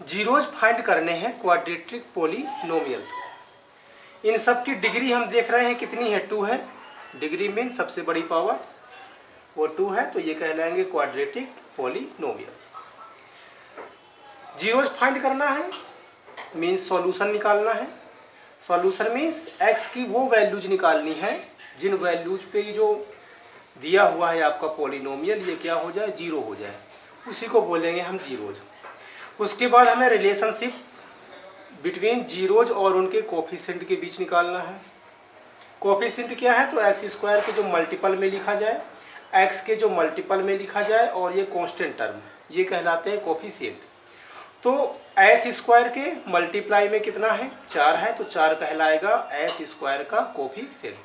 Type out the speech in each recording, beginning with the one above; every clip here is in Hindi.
जीरोज फाइंड करने हैं क्वाड्रेटिक पोलिनोमियल्स। इन सब की डिग्री हम देख रहे हैं कितनी है, 2 है। डिग्री मीन सबसे बड़ी पावर वो 2 है, तो ये कहलाएंगे क्वाड्रेटिक पोलिनोमियल्स। जीरोज फाइंड करना है मीन्स सॉल्यूशन निकालना है। सॉल्यूशन मीन्स एक्स की वो वैल्यूज निकालनी है जिन वैल्यूज पे ये जो दिया हुआ है आपका पोलिनोमियल ये क्या हो जाए, जीरो हो जाए, उसी को बोलेंगे हम जीरोज। उसके बाद हमें रिलेशनशिप बिटवीन जीरोज और उनके कोफिशिएंट के बीच निकालना है। कोफिशिएंट क्या है, तो एक्स स्क्वायर के जो मल्टीपल में लिखा जाए, एक्स के जो मल्टीपल में लिखा जाए, और ये कांस्टेंट टर्म ये कहलाते हैं कोफिशिएंट। तो एस स्क्वायर के मल्टीप्लाई में कितना है, 4 है, तो 4 कहलाएगा एस स्क्वायर का कोफिशिएंट।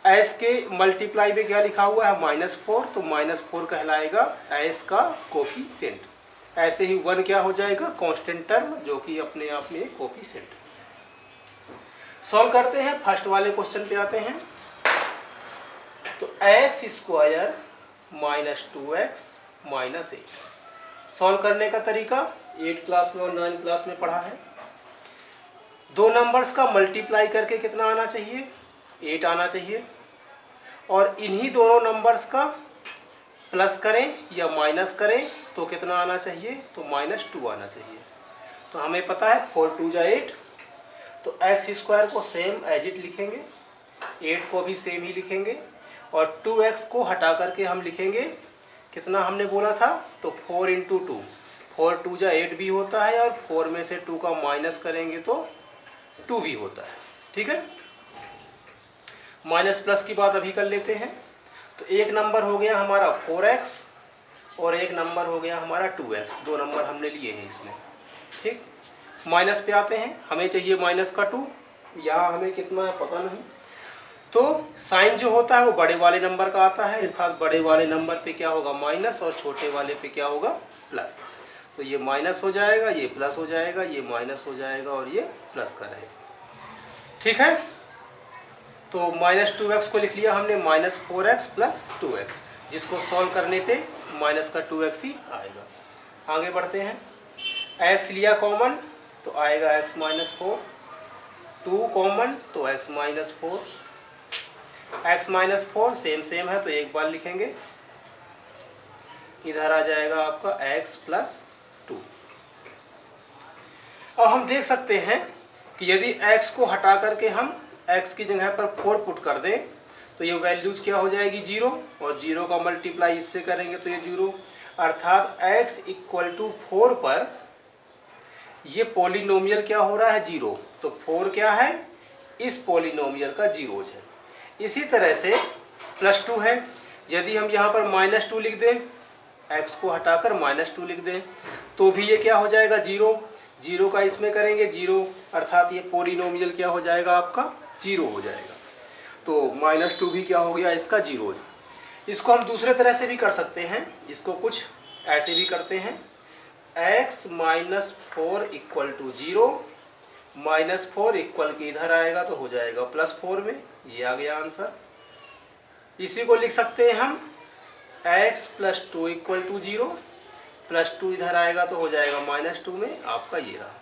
एस के मल्टीप्लाई में क्या लिखा हुआ है, -4, तो -4 कहलाएगा एस का कोफिशिएंट। ऐसे ही 1 क्या हो जाएगा, कांस्टेंट टर्म, जो कि अपने आप में कोफिशिएंट। सॉल्व करते हैं, फर्स्ट वाले क्वेश्चन पे आते हैं। तो एक्स स्क्वायर -2x -8। सॉल्व करने का तरीका 8 क्लास में और 9 क्लास में पढ़ा है। दो नंबर्स का मल्टीप्लाई करके कितना आना चाहिए, 8 आना चाहिए, और इन्हीं दोनों नंबर्स का प्लस करें या माइनस करें तो कितना आना चाहिए, तो -2 आना चाहिए। तो हमें पता है 4 2 जा 8, तो एक्स स्क्वायर को सेम एज इट लिखेंगे, 8 को भी सेम ही लिखेंगे, और 2x को हटा करके हम लिखेंगे कितना हमने बोला था, तो 4 × 2, 4 2 जा 8 भी होता है, और 4 में से 2 का माइनस करेंगे तो 2 भी होता है। ठीक है, माइनस प्लस की बात अभी कर लेते हैं। तो एक नंबर हो गया हमारा 4x और एक नंबर हो गया हमारा 2x, दो नंबर हमने लिए हैं इसमें। ठीक, माइनस पे आते हैं, हमें चाहिए -2, यहाँ हमें कितना है पता नहीं। तो साइन जो होता है वो बड़े वाले नंबर का आता है, अर्थात बड़े वाले नंबर पे क्या होगा माइनस, और छोटे वाले पे क्या होगा प्लस। तो ये माइनस हो जाएगा, ये प्लस हो जाएगा, ये माइनस हो जाएगा, और ये प्लस का रहेगा। ठीक है, तो -2x को लिख लिया हमने -4x + 2x, जिसको सॉल्व करने पे माइनस का 2x ही आएगा। आगे बढ़ते हैं, x लिया कॉमन तो आएगा x -4, 2 कॉमन तो x -4, x -4 सेम है तो एक बार लिखेंगे, इधर आ जाएगा आपका x + 2। अब हम देख सकते हैं कि यदि x को हटा करके हम x की जगह पर 4 पुट कर दें तो ये वैल्यूज क्या हो जाएगी 0, और 0 का मल्टीप्लाई इससे करेंगे तो ये 0, अर्थात x = 4 पर ये पॉलिनोमियल क्या हो रहा है 0, तो 4 क्या है, इस पॉलिनोमियल का जीरोज है। इसी तरह से +2 है, यदि हम यहाँ पर -2 लिख दें, x को हटाकर -2 लिख दें तो भी ये क्या हो जाएगा 0, 0 का इसमें करेंगे 0, अर्थात ये पॉलिनोमियल क्या हो जाएगा आपका 0 हो जाएगा। तो -2 भी क्या हो गया इसका जीरोज। इसको हम दूसरे तरह से भी कर सकते हैं, इसको कुछ ऐसे भी करते हैं, x -4 = 0, -4 इक्वल के इधर आएगा तो हो जाएगा +4 में, ये आ गया आंसर। इसी को लिख सकते हैं हम x + 2 = 0, +2 इधर आएगा तो हो जाएगा -2 में, आपका ये रहा।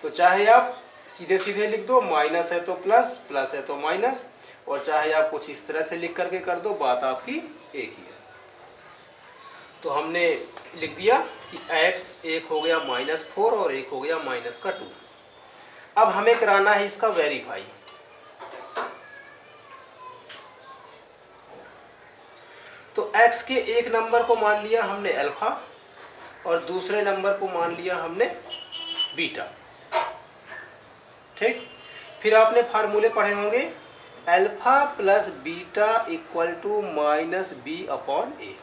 तो चाहे आप सीधे सीधे लिख दो, माइनस है तो प्लस, प्लस है तो माइनस, और चाहे आप कुछ इस तरह से लिख करके कर दो, बात आपकी एक ही है। तो हमने लिख दिया कि x एक हो गया -4 और एक हो गया -2। अब हमें कराना है इसका वेरीफाई। तो x के एक नंबर को मान लिया हमने अल्फा और दूसरे नंबर को मान लिया हमने बीटा। ठीक, फिर आपने फार्मूले पढ़े होंगे, alpha + beta = -b/a।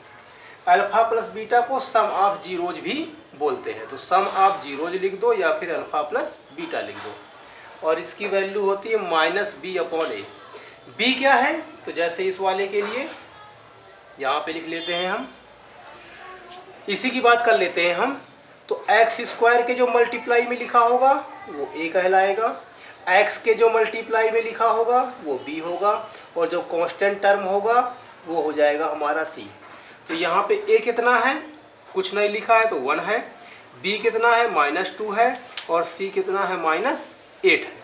Alpha + beta को सम ऑफ जीरोज भी बोलते हैं, तो सम ऑफ जीरोज लिख दो या फिर अल्फा + बीटा लिख दो, और इसकी वैल्यू होती है -b/a। b क्या है, तो जैसे इस वाले के लिए यहाँ पे लिख लेते हैं हम, इसी की बात कर लेते हैं हम। तो x² के जो मल्टीप्लाई में लिखा होगा वो a कहलाएगा, x के जो मल्टीप्लाई में लिखा होगा वो b होगा, और जो कांस्टेंट टर्म होगा वो हो जाएगा हमारा c। तो यहाँ पे a कितना है, कुछ नहीं लिखा है तो 1 है, बी कितना है -2 है और सी कितना है -8 है।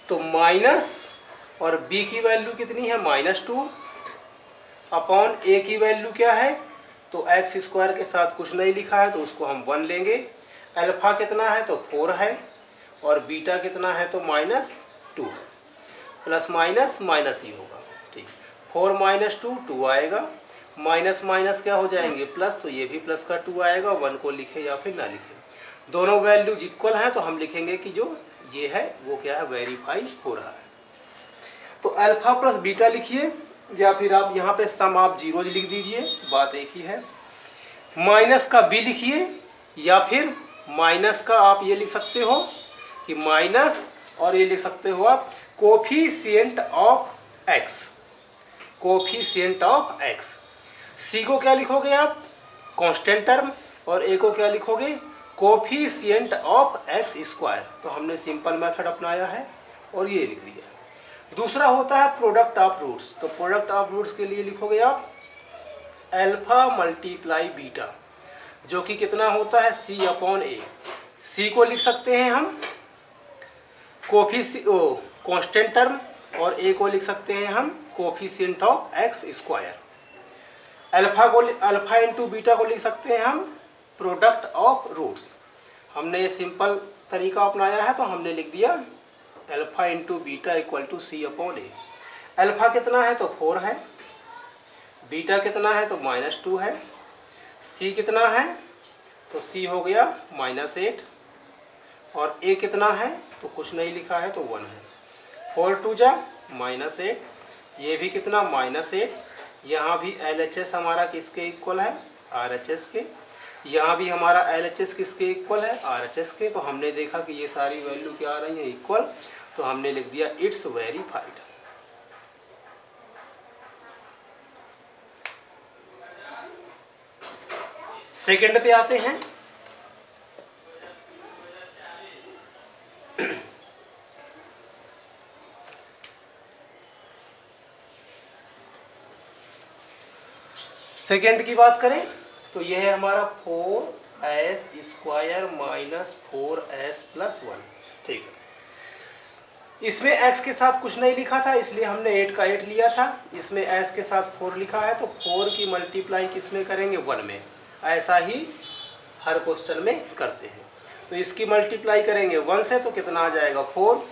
तो माइनस और बी की वैल्यू कितनी है -2 अपॉन ए की वैल्यू क्या है, तो एक्स स्क्वायर के साथ कुछ नहीं लिखा है तो उसको हम 1 लेंगे। अल्फा कितना है तो 4 है और बीटा कितना है तो -2, प्लस माइनस माइनस ही होगा। ठीक, 4 - 2 2 आएगा, माइनस माइनस क्या हो जाएंगे प्लस, तो ये भी प्लस का 2 आएगा। 1 को लिखे या फिर ना लिखे, दोनों वैल्यूज इक्वल हैं तो हम लिखेंगे कि जो ये है वो क्या है वेरीफाई हो रहा है। तो अल्फा प्लस बीटा लिखिए या फिर आप यहाँ पे सम आप जीरोज लिख दीजिए, बात एक ही है। माइनस का बी लिखिए या फिर माइनस का आप ये लिख सकते हो कि माइनस, और ये लिख सकते हो आप coefficient of X, coefficient of X. C को क्या लिखोगे आप कांस्टेंट टर्म और ए को क्या लिखोगे कोफिशिएंट ऑफ एक्स स्क्वायर। तो हमने सिंपल मेथड अपनाया है और ये लिख दिया। दूसरा होता है प्रोडक्ट ऑफ रूट्स। तो प्रोडक्ट ऑफ रूट्स के लिए लिखोगे आप अल्फा मल्टीप्लाई बीटा, जो कि कितना होता है सी अपॉन ए। सी को लिख सकते हैं हम कांस्टेंट टर्म और ए को लिख सकते हैं हम coefficient of x square. Alpha into beta को लिख सकते हैं हम प्रोडक्ट ऑफ रूट्स। हमने ये सिंपल तरीका अपनाया है तो हमने लिख दिया alpha into beta equal to C upon A. Alpha कितना है तो 4 है, बीटा कितना है तो -2 है, सी कितना है तो सी हो गया -8 और ए कितना है तो कुछ नहीं लिखा है तो 1 है। 4 2 जा -8, ये भी कितना -8। यहाँ भी LHS हमारा किसके इक्वल है RHS के, यहाँ भी हमारा LHS किसके इक्वल है RHS के। तो हमने देखा कि ये सारी वैल्यू क्या आ रही है इक्वल, तो हमने लिख दिया इट्स वेरीफाइड। सेकंड पे आते हैं। सेकेंड की बात करें तो यह है हमारा 4s स्क्वायर -4s + 1। ठीक है, इसमें x के साथ कुछ नहीं लिखा था इसलिए हमने 8 का 8 लिया था। इसमें s के साथ 4 लिखा है तो 4 की मल्टीप्लाई किस में करेंगे 1 में। ऐसा ही हर क्वेश्चन में करते हैं। तो इसकी मल्टीप्लाई करेंगे 1 से तो कितना आ जाएगा 4।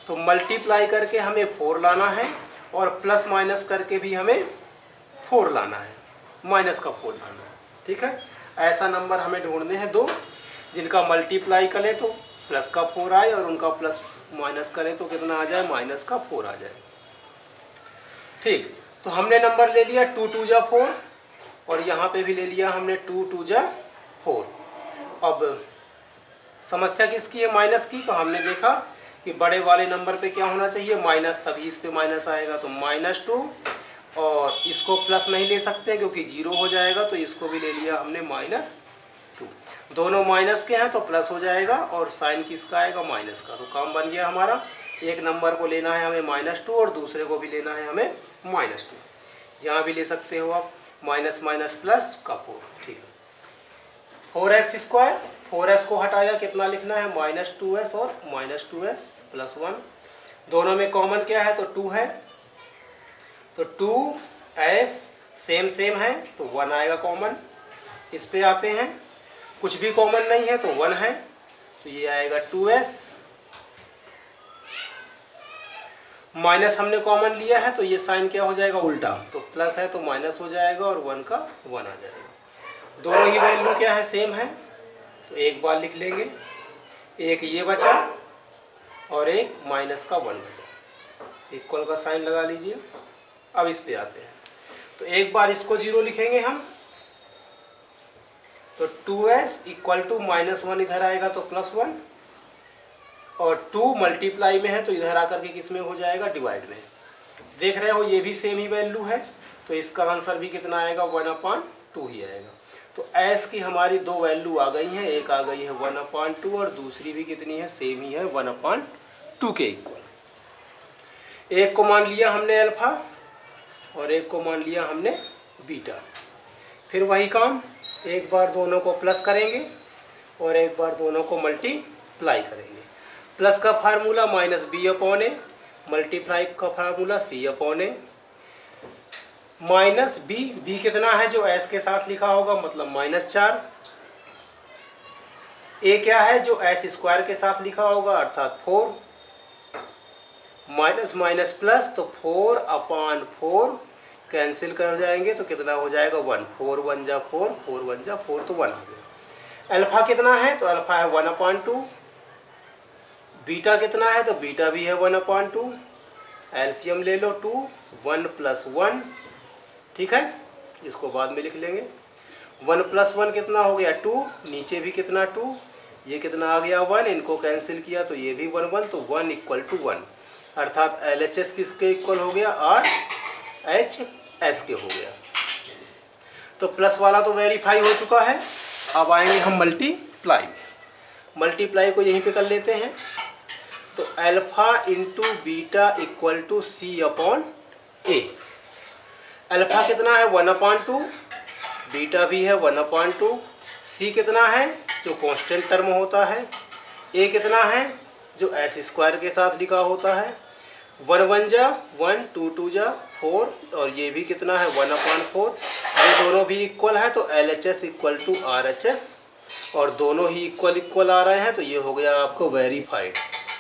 तो मल्टीप्लाई करके हमें 4 लाना है और प्लस माइनस करके भी हमें 4 लाना है, माइनस का 4 लाना है। ठीक है, ऐसा नंबर हमें ढूंढने हैं दो जिनका मल्टीप्लाई करें तो प्लस का 4 आए और उनका प्लस माइनस करें तो कितना आ जाए माइनस का 4 आ जाए। ठीक, तो हमने नंबर ले लिया 2 2 जा 4 और यहाँ पे भी ले लिया हमने 2 2 जा 4। अब समस्या किसकी है माइनस की, तो हमने देखा कि बड़े वाले नंबर पे क्या होना चाहिए माइनस, तभी इस पे माइनस आएगा। तो -2 और इसको प्लस नहीं ले सकते क्योंकि 0 हो जाएगा, तो इसको भी ले लिया हमने -2। दोनों माइनस के हैं तो प्लस हो जाएगा और साइन किसका आएगा माइनस का। तो काम बन गया हमारा। एक नंबर को लेना है हमें -2 और दूसरे को भी लेना है हमें -2। यहाँ भी ले सकते हो आप माइनस माइनस प्लस का 4। ठीक है, 4x स्क्वायर, 4s को हटाया कितना लिखना है -2s और -2s + 1। दोनों में कॉमन क्या है तो 2 है, तो 2s सेम सेम है तो 1 आएगा कॉमन। इस पे आते हैं, कुछ भी कॉमन नहीं है तो 1 है, तो ये आएगा 2s। माइनस हमने कॉमन लिया है तो ये साइन क्या हो जाएगा उल्टा, तो प्लस है तो माइनस हो जाएगा और 1 का 1 आ जाएगा। दोनों ही वैल्यू क्या है सेम है, तो एक बार लिख लेंगे, एक ये बचा और एक माइनस का 1 बचा। इक्वल का साइन लगा लीजिए। अब इस पे आते हैं, तो एक बार इसको 0 लिखेंगे हम, तो 2s = -1 इधर आएगा तो +1 और 2 मल्टीप्लाई में है तो इधर आकर के किस में हो जाएगा डिवाइड में। देख रहे हो ये भी सेम ही वैल्यू है तो इसका आंसर भी कितना आएगा 1/2 ही आएगा। तो s की हमारी दो वैल्यू आ गई हैं, एक आ गई है 1/2 और दूसरी भी कितनी है सेम ही है 1/2 के इक्वल। एक को मान लिया हमने अल्फा और एक को मान लिया हमने बीटा। फिर वही काम एक बार दोनों को प्लस करेंगे और एक बार दोनों को मल्टीप्लाई करेंगे। प्लस का फार्मूला माइनस बी अपॉन ए, मल्टीप्लाई का फार्मूला सी अपॉन ए। माइनस बी कितना है जो एस के साथ लिखा होगा, मतलब -4। ए क्या है जो एस स्क्वायर के साथ लिखा होगा, अर्थात 4। माइनस माइनस प्लस, तो 4/4 कैंसिल कर जाएंगे तो कितना हो जाएगा 1। 4 1 जा 4, 4 1 जा 4, तो 1 हो गया। अल्फा कितना है, तो अल्फा है 1/2। बीटा कितना है, तो बीटा भी है 1/2। एलसीएम ले लो 2, 1 + 1, ठीक है, इसको बाद में लिख लेंगे। 1 + 1 कितना हो गया 2, नीचे भी कितना 2, ये कितना आ गया 1, इनको कैंसिल किया तो ये भी 1 1, तो 1 = 1, अर्थात LHS किसके इक्वल हो गया, RHS के हो गया। तो प्लस वाला तो वेरीफाई हो चुका है। अब आएंगे हम मल्टीप्लाई में। मल्टीप्लाई को यहीं पे कर लेते हैं। तो alpha into beta equal to C upon A. Alpha कितना है 1/2, बीटा भी है 1/2, सी कितना है जो कांस्टेंट टर्म होता है, ए कितना है जो एस स्क्वायर के साथ लिखा होता है। 1 1 जा 1, 2 2 जा 4, और ये भी कितना है 1/4। ये दोनों भी इक्वल है तो LHS = RHS, और दोनों ही इक्वल आ रहे हैं तो ये हो गया आपको वेरीफाइड।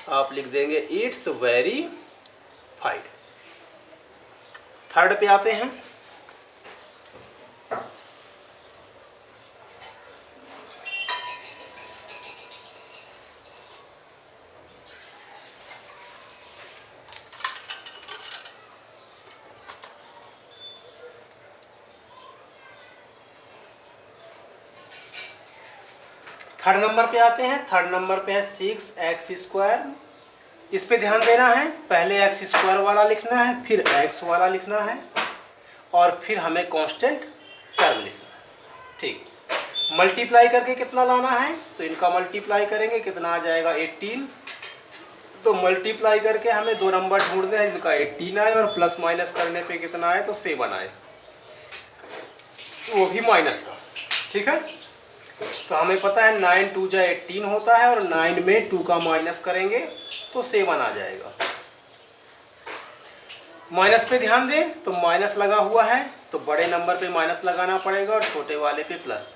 आप लिख देंगे इट्स वेरीफाइड। थर्ड पे आते हैं। थर्ड नंबर पे आते हैं। थर्ड नंबर पे है 6x²। इस पे ध्यान देना है, पहले x² वाला लिखना है, फिर x वाला लिखना है, और फिर हमें कांस्टेंट टर्म लिखना है, ठीक। मल्टीप्लाई करके कितना लाना है, तो इनका मल्टीप्लाई करेंगे कितना आ जाएगा 18। तो मल्टीप्लाई करके हमें दो नंबर ढूंढने हैं, इनका 18 आए और प्लस माइनस करने पे कितना आए, तो 7 आए, वो भी माइनस का, ठीक है। तो हमें पता है 9 2 जा 18 होता है, और 9 में 2 का माइनस करेंगे तो 7 आ जाएगा। माइनस पे ध्यान दें तो माइनस लगा हुआ है, तो बड़े नंबर पे माइनस लगाना पड़ेगा और छोटे वाले पे प्लस।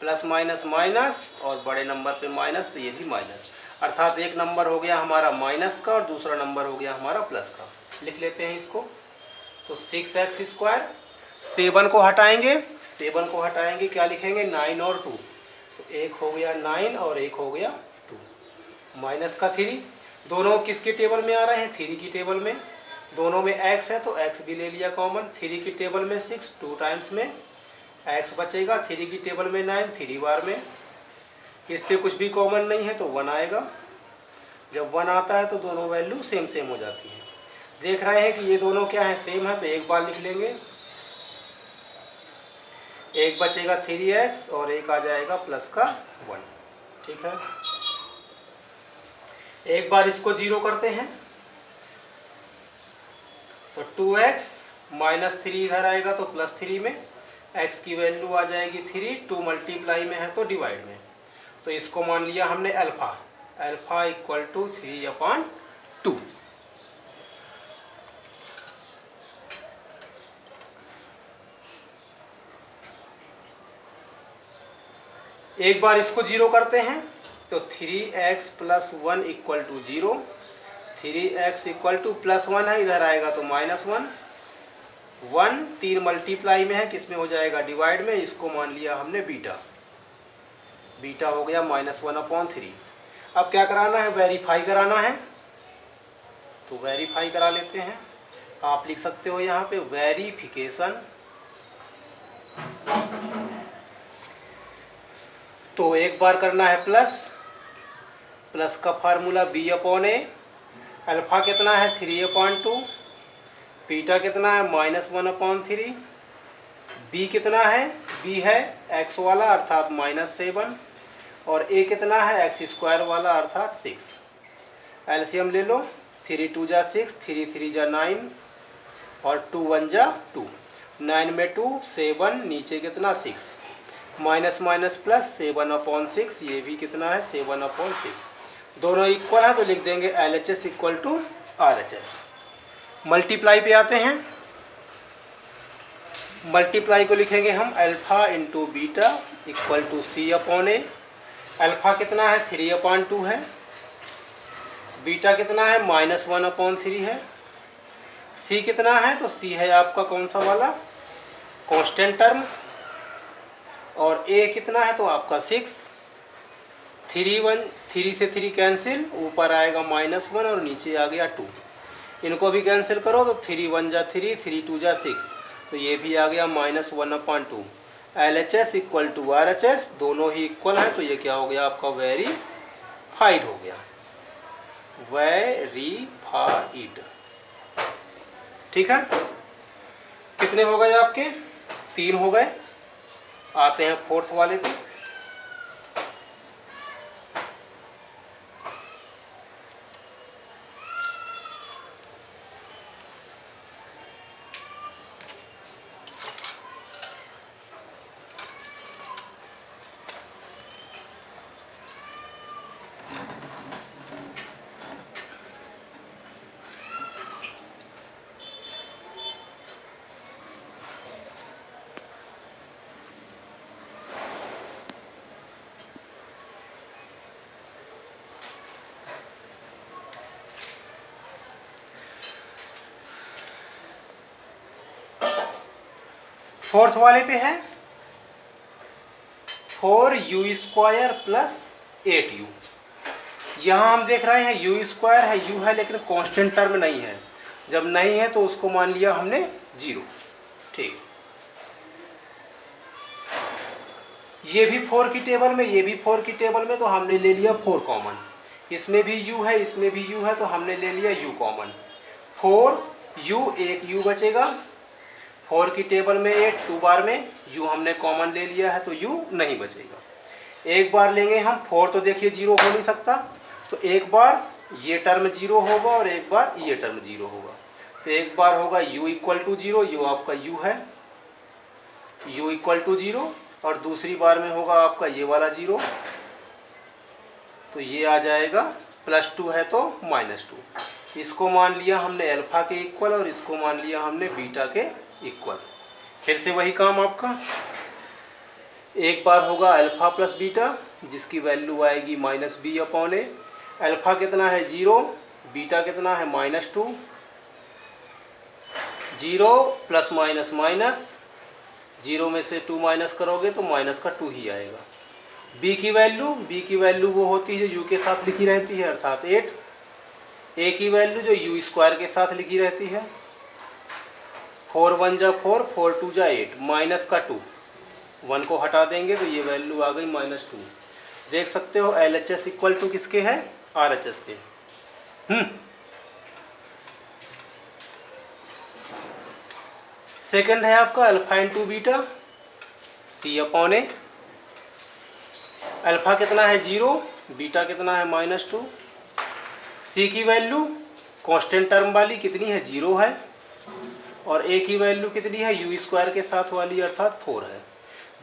प्लस माइनस माइनस, और बड़े नंबर पे माइनस, तो ये भी माइनस, अर्थात एक नंबर हो गया हमारा माइनस का और दूसरा नंबर हो गया हमारा प्लस का। लिख लेते हैं इसको। तो 6x², 7 को हटाएंगे, 7 को हटाएंगे क्या लिखेंगे 9 और 2, तो एक हो गया 9 और एक हो गया 2। माइनस का 3, दोनों किसकी टेबल में आ रहे हैं, 3 की टेबल में। दोनों में x है तो x भी ले लिया कॉमन। 3 की टेबल में 6, 2 टाइम्स में x बचेगा। 3 की टेबल में 9, 3 बार में। इस पे कुछ भी कॉमन नहीं है तो 1 आएगा। जब 1 आता है तो दोनों वैल्यू सेम सेम हो जाती है। देख रहे हैं कि ये दोनों क्या है, सेम है, तो एक बार लिख लेंगे। एक बचेगा 3x और एक आ जाएगा प्लस का 1, ठीक है। एक बार इसको 0 करते हैं तो 2x -3 इधर आएगा तो +3 में x की वैल्यू आ जाएगी 3, 2 मल्टीप्लाई में है तो डिवाइड में। तो इसको मान लिया हमने अल्फा, अल्फा = 3/2। एक बार इसको 0 करते हैं तो 3x + 1 = 0। 3x = +1 है, इधर आएगा तो -1। 1 3 मल्टीप्लाई में है, किस में हो जाएगा डिवाइड में। इसको मान लिया हमने बीटा, बीटा हो गया -1/3। अब क्या कराना है, वेरीफाई कराना है, तो वेरीफाई करा लेते हैं। आप लिख सकते हो यहाँ पे वेरिफिकेशन। तो एक बार करना है प्लस, प्लस का फार्मूला b/a। अल्फा कितना है 3/2, बीटा कितना है -1/3, b कितना है, b है x वाला अर्थात -7, और a कितना है x² वाला अर्थात 6। एलसीएम ले लो, 3 2 जा 6, 3 3 जा 9, और 2 1 जा 2। 9 में 2, 7, नीचे कितना 6। माइनस माइनस प्लस 7/6, ये भी कितना है 7/6। दोनों इक्वल है तो लिख देंगे LHS equal to RHS। Multiply पे आते हैं। मल्टीप्लाई को लिखेंगे हम alpha into beta equal to C/A। Alpha कितना है 3/2 है, बीटा कितना है -1/3 है, C कितना है तो C है आपका कौन सा वाला कांस्टेंट टर्म, और A कितना है तो आपका 6। 3 से 3 कैंसिल, ऊपर आएगा -1 और नीचे आ गया 2। इनको भी कैंसिल करो तो 3 1 जा 3, 3 2 जा 6, तो ये भी आ गया -1/2। LHS इक्वल टू RHS, दोनों ही इक्वल हैं तो ये क्या हो गया आपका वेरीफाइड हो गया, वेरीफाइड। ठीक है, कितने हो गए आपके 3 हो गए। आते हैं फोर्थ वाले पे। फोर्थ वाले पे है 4u² प्लस 8u। यहाँ हम देख रहे हैं u² है, u है लेकिन कांस्टेंट टर्म नहीं है। जब नहीं है तो उसको मान लिया हमने 0। ठीक, ये भी 4 की टेबल में, ये भी 4 की टेबल में, तो हमने ले लिया 4 कॉमन। इसमें भी u है, इसमें भी u है, तो हमने ले लिया u कॉमन। 4u, एक u बचेगा। 4 की टेबल में 8, 2 बार में u हमने कॉमन ले लिया है तो u नहीं बचेगा। एक बार लेंगे हम 4, तो देखिए 0 हो नहीं सकता, तो एक बार ये टर्म 0 होगा और एक बार ये टर्म 0 होगा। तो एक बार होगा u इक्वल टू 0, यो आपका u है, u इक्वल टू 0, और दूसरी बार में होगा आपका ये वाला 0, तो ये आ जाएगा +2 है तो -2। इसको मान लिया हमने अल्फा के इक्वल और इसको मान लिया हमने बीटा के इक्वल। फिर से वही काम आपका, एक बार होगा अल्फा प्लस बीटा जिसकी वैल्यू आएगी -b/a। अल्फा कितना है 0, बीटा कितना है -2, 0 प्लस माइनस माइनस, 0 में से 2 माइनस करोगे तो माइनस का 2 ही आएगा। b की वैल्यू वो होती है जो u के साथ लिखी रहती है अर्थात 8। a की वैल्यू जो u² के साथ लिखी रहती है। 4 1 जा 4, 4 2 जा 8, माइनस का 2, 1 को हटा देंगे तो ये वैल्यू आ गई -2। देख सकते हो LHS इक्वल टू किसके है RHS के। सेकंड है आपका alpha into beta C/A। Alpha कितना है 0, बीटा कितना है -2। C की वैल्यू कांस्टेंट टर्म वाली कितनी है 0 है, और A की वैल्यू कितनी है u² के साथ वाली अर्थात 4 है।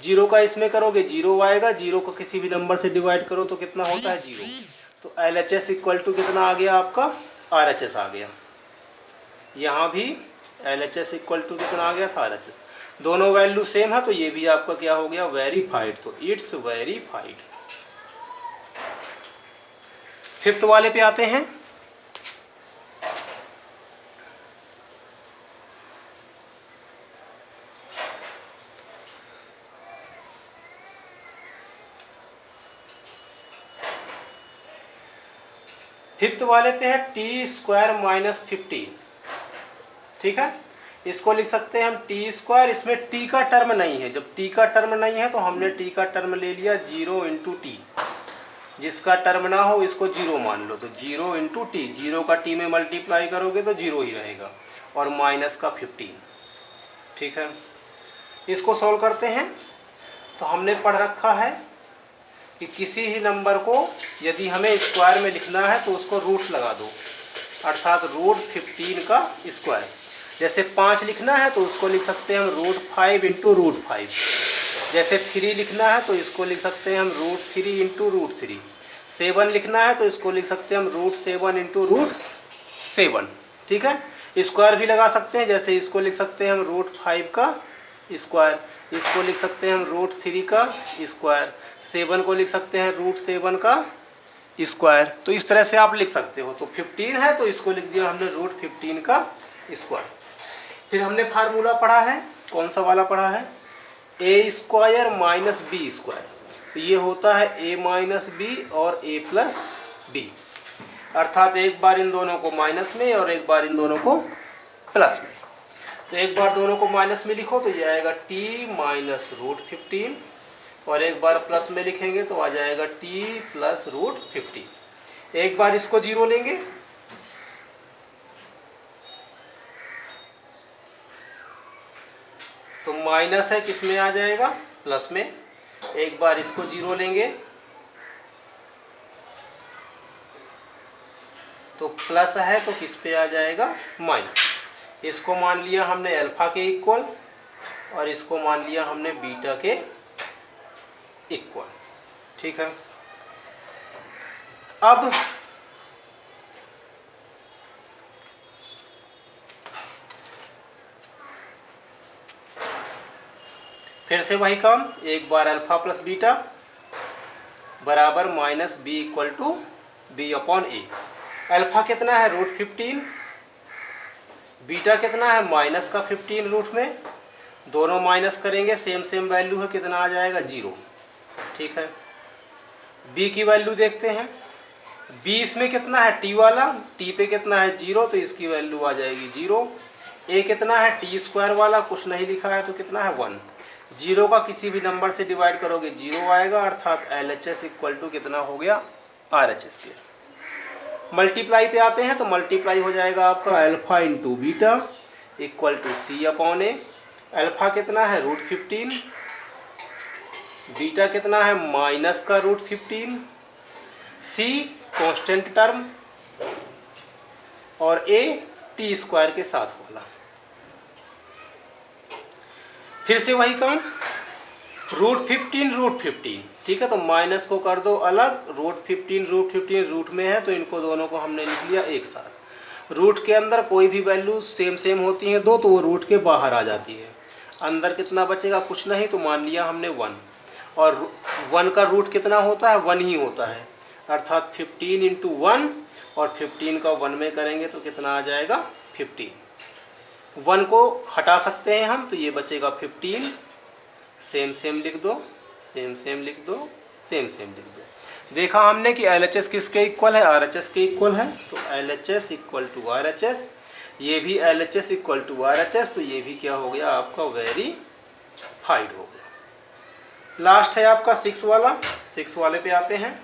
0 का इसमें करोगे 0 आएगा, 0 को किसी भी नंबर से डिवाइड करो तो कितना होता है 0। तो LHS इक्वल टू कितना आ गया आपका RHS आ गया। यहाँ भी LHS इक्वल टू कितना आ गया था RHS। दोनों वैल्यू सेम है तो ये भी आपका क्या हो गया वेरीफाइड, तो इट्स वेरीफाइड। फिफ्थ वाले पे आते हैं। फिफ्थ वाले पे है t² - 15। ठीक है, इसको लिख सकते हैं हम t²। इसमें t का टर्म नहीं है, जब t का टर्म नहीं है तो हमने t का टर्म ले लिया 0 × t। जिसका टर्म ना हो इसको 0 मान लो, तो 0 × t, 0 का t में मल्टीप्लाई करोगे तो 0 ही रहेगा, और माइनस का 15। ठीक है, इसको सॉल्व करते हैं। तो हमने पढ़ रखा है कि किसी ही नंबर को यदि हमें स्क्वायर में लिखना है तो उसको रूट्स लगा दो, अर्थात √15 का स्क्वायर। जैसे 5 लिखना है तो उसको लिख सकते हैं हम √5 × √5। जैसे 3 लिखना है तो इसको लिख सकते हैं हम √3 इंटू √3। 7 लिखना है तो इसको लिख सकते हैं हम √7 इंटू √7। ठीक है, स्क्वायर भी लगा सकते हैं, जैसे इसको लिख सकते हैं हम √5 का स्क्वायर, इसको लिख सकते हैं हम √3 का स्क्वायर, 7 को लिख सकते हैं √7 का स्क्वायर। तो इस तरह से आप लिख सकते हो। तो 15 है तो इसको लिख दिया हमने √15 का स्क्वायर। फिर हमने फार्मूला पढ़ा है, कौन सा वाला पढ़ा है, a² माइनस b²। तो ये होता है a माइनस बी और a प्लस बी, अर्थात एक बार इन दोनों को माइनस में और एक बार इन दोनों को प्लस में। तो एक बार दोनों को माइनस में लिखो तो ये आएगा t माइनस √15, और एक बार प्लस में लिखेंगे तो आ जाएगा t प्लस √15। एक बार इसको 0 लेंगे तो माइनस है, किस में आ जाएगा, प्लस में। एक बार इसको 0 लेंगे तो प्लस है तो किस पे आ जाएगा, माइनस। इसको मान लिया हमने अल्फा के इक्वल और इसको मान लिया हमने बीटा के इक्वल। ठीक है, अब फिर से वही काम, एक बार अल्फा प्लस बीटा बराबर minus B equal to B upon A. Alpha कितना है, √15, बीटा कितना है, माइनस का 15 रूट में, दोनों माइनस करेंगे सेम सेम वैल्यू है, कितना आ जाएगा, 0। ठीक है, b की वैल्यू देखते हैं, b इसमें कितना है, t वाला, t पे कितना है, 0, तो इसकी वैल्यू आ जाएगी 0। a कितना है, t² वाला, कुछ नहीं लिखा है तो कितना है, 1। 0 का किसी भी नंबर से डिवाइड करोगे 0 आएगा, अर्थात LHS इक्वल टू कितना हो गया, RHS के। मल्टीप्लाई पे आते हैं तो मल्टीप्लाई हो जाएगा आपका alpha into beta equal to C upon A. Alpha कितना है, √15, बीटा कितना है, माइनस का √15, C कांस्टेंट टर्म और A t² के साथ वाला। फिर से वही काम, √15, ठीक है, तो माइनस को कर दो अलग, √15 रूट में है तो इनको दोनों को हमने लिख लिया एक साथ। रूट के अंदर कोई भी वैल्यू सेम सेम होती हैं दो, तो वो रूट के बाहर आ जाती है। अंदर कितना बचेगा, कुछ नहीं, तो मान लिया हमने 1, और 1 का रूट कितना होता है, 1 ही होता है, अर्थात 15 इंटू 1, और 15 का 1 में करेंगे तो कितना आ जाएगा, 15। 1 को हटा सकते हैं हम, तो ये बचेगा 15, सेम सेम लिख दो, सेम सेम लिख दो, सेम सेम लिख दो। देखा हमने कि LHS किसके इक्वल है, RHS के इक्वल है, तो LHS इक्वल टू RHS, ये भी LHS इक्वल टू RHS, तो ये भी क्या हो गया आपका, वेरीफाइड हो गया। लास्ट है आपका 6 वाला, 6 वाले पे आते हैं।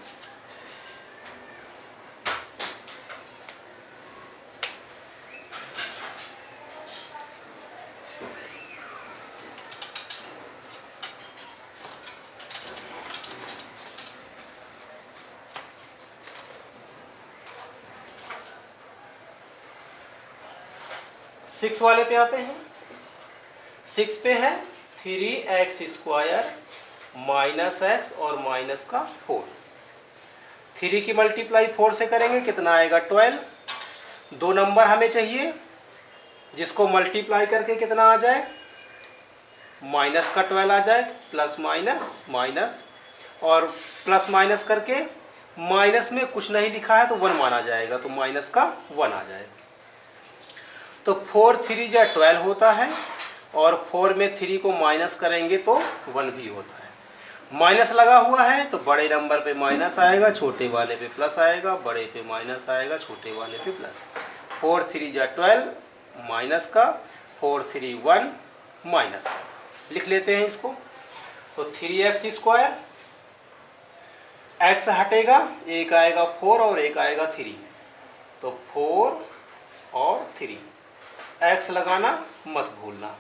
सिक्स वाले पे आते हैं। 6 पे है 3x² माइनस x और माइनस का 4। 3 की मल्टीप्लाई 4 से करेंगे कितना आएगा, 12। दो नंबर हमें चाहिए जिसको मल्टीप्लाई करके कितना आ जाए, माइनस का 12 आ जाए, प्लस माइनस माइनस, और प्लस माइनस करके माइनस में कुछ नहीं लिखा है तो 1 माना जाएगा, तो माइनस का 1 आ जाएगा। तो 4 3 जा 12 होता है, और 4 में 3 को माइनस करेंगे तो 1 भी होता है। माइनस लगा हुआ है तो बड़े नंबर पे माइनस आएगा, छोटे वाले पे प्लस आएगा, बड़े पे माइनस आएगा, छोटे वाले पे प्लस। 4 3 जा 12 माइनस का, 4 3 1 माइनस का, लिख लेते हैं इसको। तो 3x², x हटेगा, एक आएगा 4 और एक आएगा 3, तो 4 और 3, x लगाना मत भूलना,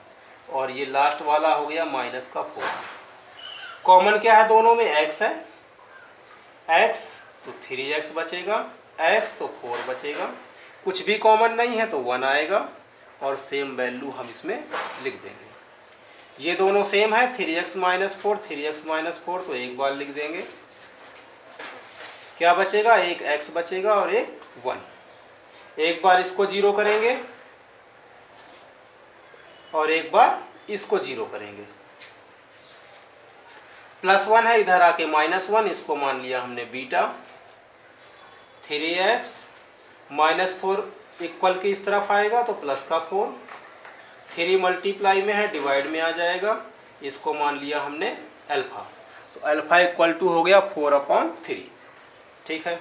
और ये लास्ट वाला हो गया माइनस का 4। कॉमन क्या है दोनों में, x है, x तो 3x बचेगा, x तो 4 बचेगा, कुछ भी कॉमन नहीं है तो 1 आएगा, और सेम वैल्यू हम इसमें लिख देंगे। ये दोनों सेम है, 3x माइनस 4, 3x माइनस 4, तो एक बार लिख देंगे। क्या बचेगा, एक x बचेगा और एक 1। एक बार इसको 0 करेंगे और एक बार इसको 0 करेंगे। +1 है, इधर आके -1, इसको मान लिया हमने बीटा। 3x माइनस 4 इक्वल के इस तरफ आएगा तो प्लस का 4, 3 मल्टीप्लाई में है, डिवाइड में आ जाएगा, इसको मान लिया हमने अल्फा। तो अल्फा इक्वल टू हो गया 4/3। ठीक है,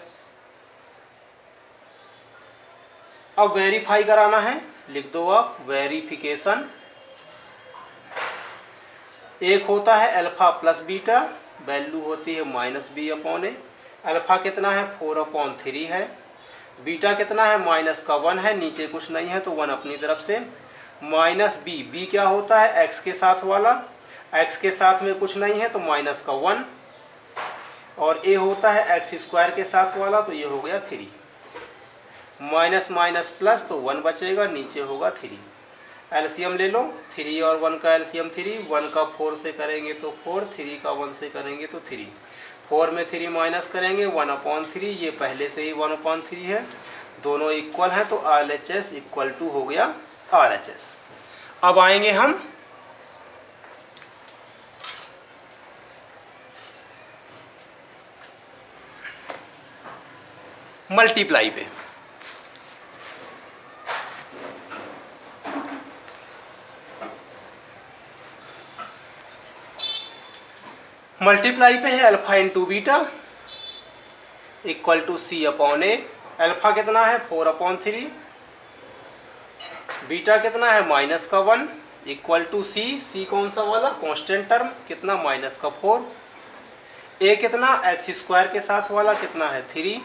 अब वेरीफाई कराना है, लिख दो आप वेरिफिकेशन। एक होता है अल्फा प्लस बीटा, वैल्यू होती है -b/a। अल्फा कितना है, 4/3 है। बीटा कितना है, -1 है, नीचे कुछ नहीं है तो 1 अपनी तरफ से, -b क्या होता है, x के साथ वाला, x के साथ में कुछ नहीं है तो -1, और a होता है x² के साथ वाला, तो ये हो गया 3, माइनस माइनस प्लस तो 1 बचेगा, नीचे होगा 3। एलसीएम ले लो, 3 और 1 का एलसीएम 3, 1 का 4 से करेंगे तो 4, 3 का 1 से करेंगे तो 3, 4 में 3 माइनस करेंगे 1/3, ये पहले से ही 1/3 है, दोनों इक्वल हैं, तो RHS इक्वल टू हो गया RHS। अब आएंगे हम मल्टीप्लाई पे। मल्टीप्लाई पे है alpha into beta equal to C/A। Alpha कितना है, 4/3, बीटा कितना है, -1 इक्वल टू C कौन सा वाला, कांस्टेंट टर्म, कितना, -4। a कितना, x² के साथ वाला, कितना है 3,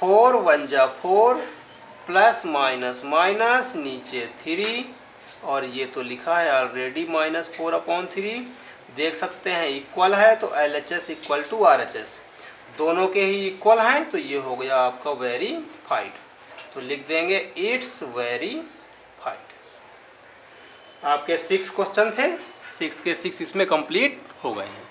4 1 जा 4, प्लस माइनस माइनस, नीचे 3, और ये तो लिखा है ऑलरेडी -4/3, देख सकते हैं इक्वल है, तो LHS इक्वल टू RHS, दोनों के ही इक्वल हैं, तो ये हो गया आपका वेरीफाइड। तो लिख देंगे इट्स वेरीफाइड। आपके 6 क्वेश्चन थे, 6 के 6 इसमें कंप्लीट हो गए हैं।